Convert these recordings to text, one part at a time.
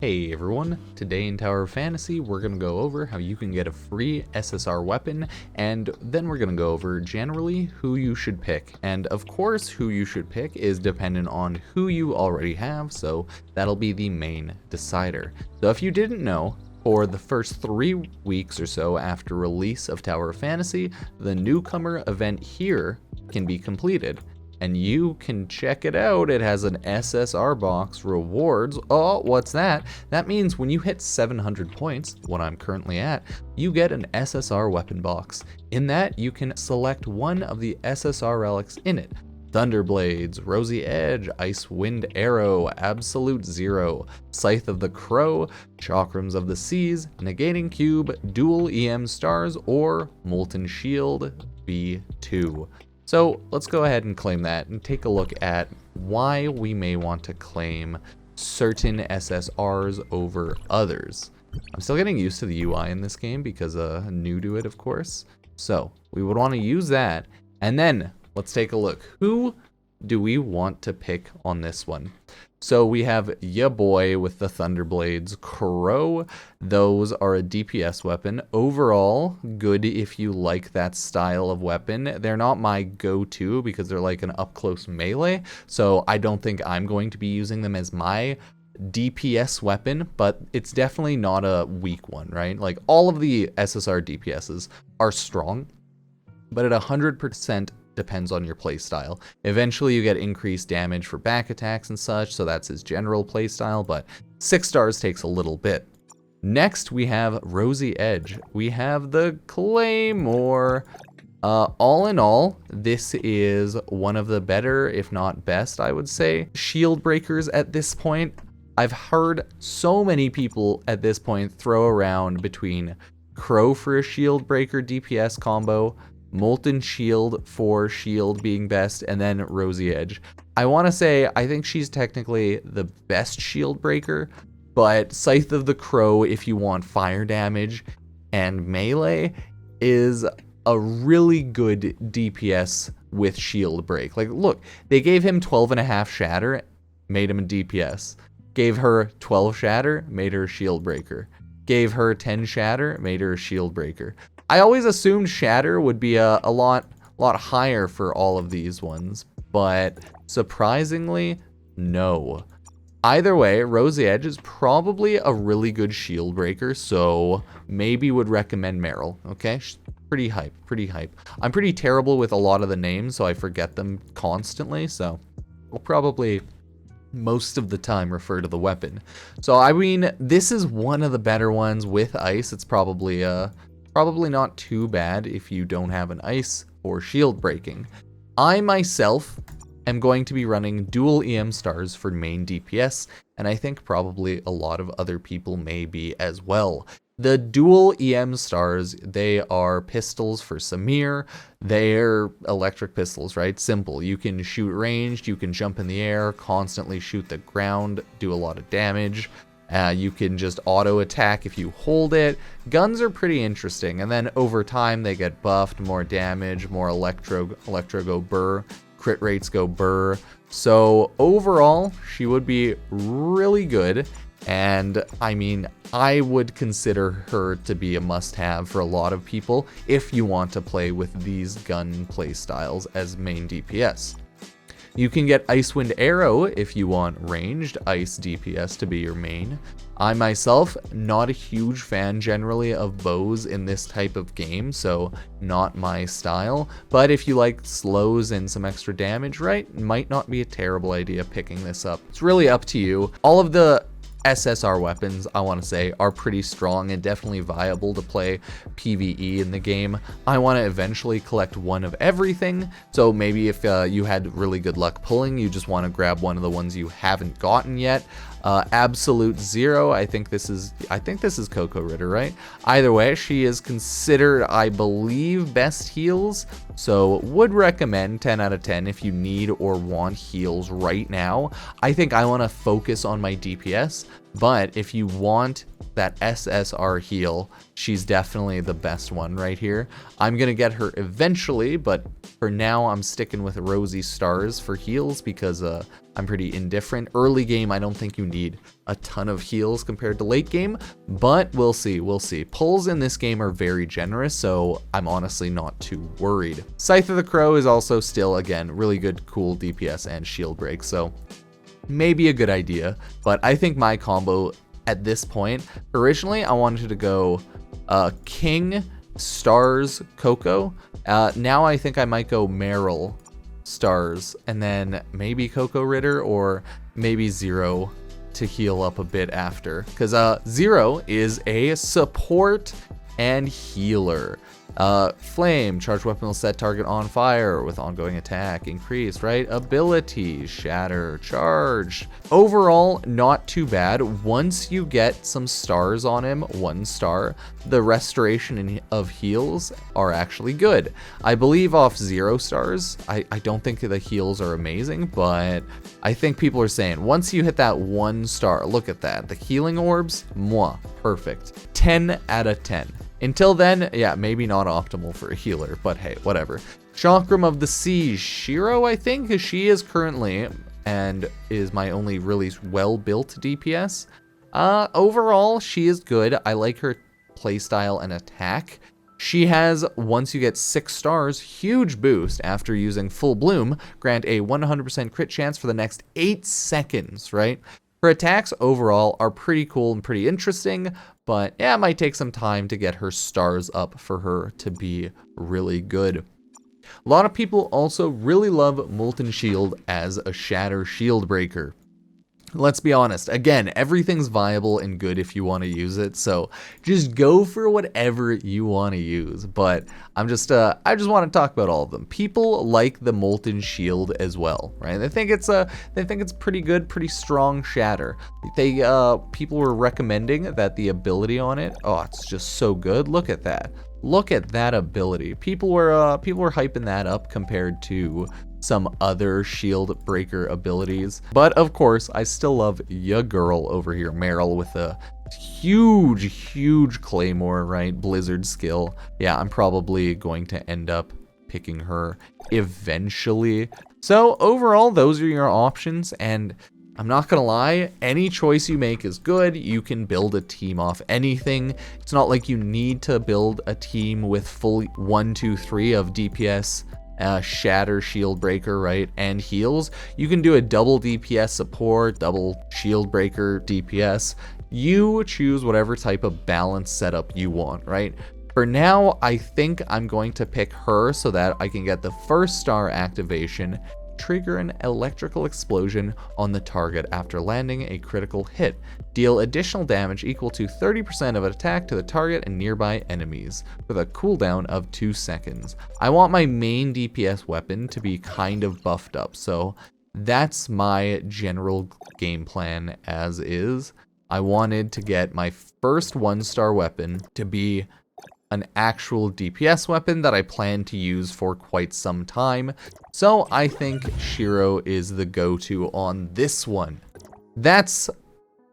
Hey everyone, today in Tower of Fantasy we're going to go over how you can get a free SSR weapon, and then we're going to go over generally who you should pick. And of course who you should pick is dependent on who you already have, so that'll be the main decider. So if you didn't know, for the first 3 weeks or so after release of Tower of Fantasy, the Newcomer Event here can be completed. And you can check it out. It has an SSR box rewards. Oh, what's that? That means when you hit 700 points, what I'm currently at, you get an SSR weapon box. In that, you can select one of the SSR relics in it. Thunderblades, Rosy Edge, Icewind Arrow, Absolute Zero, Scythe of the Crow, Chakrams of the Seas, Negating Cube, Dual EM Stars, or Molten Shield V2. So let's go ahead and claim that and take a look at why we may want to claim certain SSRs over others. I'm still getting used to the UI in this game because new to it, of course. So we would want to use that, and then let's take a look. Who do we want to pick on this one? So we have ya boy with the Thunderblades, Crow. Those are a DPS weapon. Overall, good if you like that style of weapon. They're not my go-to because they're like an up-close melee, so I don't think I'm going to be using them as my DPS weapon, but it's definitely not a weak one, right? Like all of the SSR DPSs are strong, but at 100% depends on your playstyle. Eventually you get increased damage for back attacks and such, so that's his general playstyle, but 6 stars takes a little bit. Next we have Rosy Edge. We have the Claymore. All in all, this is one of the better, if not best, I would say, shield breakers at this point. I've heard so many people at this point throw around between Crow for a shield breaker DPS combo, Molten Shield for shield being best, and then Rosy Edge. I want to say I think she's technically the best shield breaker, but Scythe of the Crow, if you want fire damage and melee, is a really good DPS with shield break. Like, look, they gave him 12.5 shatter, made him a DPS. Gave her 12 shatter, made her a shield breaker. Gave her 10 shatter, made her a shield breaker. I always assumed shatter would be a lot higher for all of these ones, but surprisingly, no. Either way, Rosy Edge is probably a really good shield breaker, so maybe would recommend Meryl, okay? Pretty hype, pretty hype. I'm pretty terrible with a lot of the names, so I forget them constantly, so I'll probably most of the time refer to the weapon. So I mean, this is one of the better ones with ice. It's probably not too bad if you don't have an ice or shield breaking. I myself am going to be running dual EM stars for main DPS, and I think probably a lot of other people may be as well. The dual EM stars, they are pistols for Samir. They're electric pistols, right? Simple. You can shoot ranged, you can jump in the air, constantly shoot the ground, do a lot of damage. You can just auto attack if you hold it. Guns are pretty interesting, and then over time they get buffed, more damage, more electro go burr, crit rates go burr. So overall, she would be really good, and I mean, I would consider her to be a must-have for a lot of people if you want to play with these gun playstyles as main DPS. You can get Icewind Arrow if you want ranged ice DPS to be your main. I myself, not a huge fan generally of bows in this type of game, so not my style. But if you like slows and some extra damage, right, might not be a terrible idea picking this up. It's really up to you. All of the SSR weapons, I want to say, are pretty strong and definitely viable to play PvE in the game. I want to eventually collect one of everything, so maybe if you had really good luck pulling, you just want to grab one of the ones you haven't gotten yet. Absolute Zero, I think this is Coco Ritter, right? Either way, she is considered, I believe, best heals, so would recommend 10 out of 10 if you need or want heals right now. I think I want to focus on my DPS, But if you want that SSR heal, she's definitely the best one right here. I'm gonna get her eventually, but for now I'm sticking with Rosy Stars for heals because I'm pretty indifferent. Early game, I don't think you need a ton of heals compared to late game, but we'll see, we'll see. Pulls in this game are very generous, so I'm honestly not too worried. Scythe of the Crow is also still, again, really good, cool DPS and shield break, so maybe a good idea, but I think my combo at this point, originally I wanted to go King, Stars, Coco. Now I think I might go Meryl, Stars, and then maybe Coco Ritter, or maybe Zero to heal up a bit after, because Zero is a support and healer. Flame, charged weapon will set target on fire with ongoing attack increased, right? Abilities, shatter, charge. Overall, not too bad. Once you get some stars on him, 1 star, the restoration of heals are actually good. I believe off 0 stars, I don't think the heals are amazing, but I think people are saying once you hit that 1 star, look at that. The healing orbs, mwah, perfect. 10 out of 10. Until then, yeah, maybe not optimal for a healer, but hey, whatever. Chakram of the Sea, Shiro, I think, because she is currently, and is my only really well-built DPS. Overall, she is good. I like her playstyle and attack. She has, once you get 6 stars, huge boost after using Full Bloom, grant a 100% crit chance for the next 8 seconds, right? Her attacks overall are pretty cool and pretty interesting, but yeah, it might take some time to get her stars up for her to be really good. A lot of people also really love Molten Shield as a shatter shield breaker. Let's be honest, again, everything's viable and good if you want to use it, so just go for whatever you want to use. But I just want to talk about all of them. People like the Molten Shield as well, right? They think it's pretty good, pretty strong shatter. People were recommending that the ability on it, oh, it's just so good. Look at that. Look at that ability. People were hyping that up compared to some other shield breaker abilities. But of course, I still love ya girl over here, Meryl, with a huge claymore, right? Blizzard skill. Yeah, I'm probably going to end up picking her eventually. So overall, those are your options, and I'm not gonna lie, any choice you make is good. You can build a team off anything. It's not like you need to build a team with full 1, 2, 3 of DPS, shatter, shield breaker, right, and heals. You can do a double DPS support, double shield breaker DPS. You choose whatever type of balance setup you want, right? For now, I think I'm going to pick her so that I can get the 1st star activation, trigger an electrical explosion on the target after landing a critical hit. Deal additional damage equal to 30% of an attack to the target and nearby enemies, with a cooldown of 2 seconds. I want my main DPS weapon to be kind of buffed up, so that's my general game plan as is. I wanted to get my first 1-star weapon to be an actual DPS weapon that I plan to use for quite some time, so I think Shiro is the go-to on this one. That's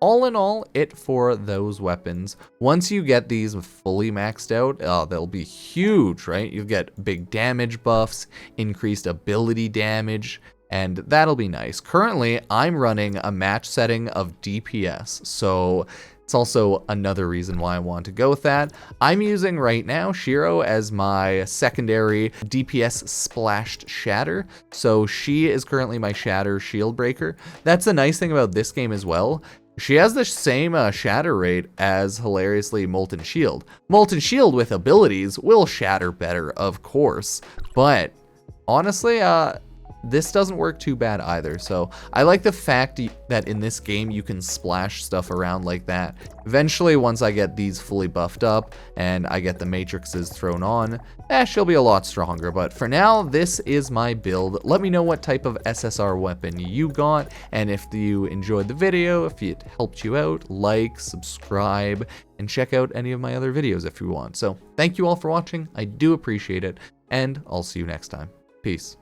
all in all it for those weapons. Once you get these fully maxed out, they'll be huge, right? You get big damage buffs, increased ability damage, and that'll be nice. Currently, I'm running a match setting of DPS, so it's also another reason why I want to go with that. I'm using right now Shiro as my secondary DPS splashed shatter. So she is currently my shatter shield breaker. That's the nice thing about this game as well. She has the same shatter rate as, hilariously, Molten Shield. Molten Shield with abilities will shatter better, of course. But honestly, this doesn't work too bad either, so I like the fact that in this game you can splash stuff around like that. Eventually, once I get these fully buffed up and I get the matrices thrown on, she'll be a lot stronger, but for now, this is my build. Let me know what type of SSR weapon you got, and if you enjoyed the video, if it helped you out, like, subscribe, and check out any of my other videos if you want. So, thank you all for watching, I do appreciate it, and I'll see you next time. Peace.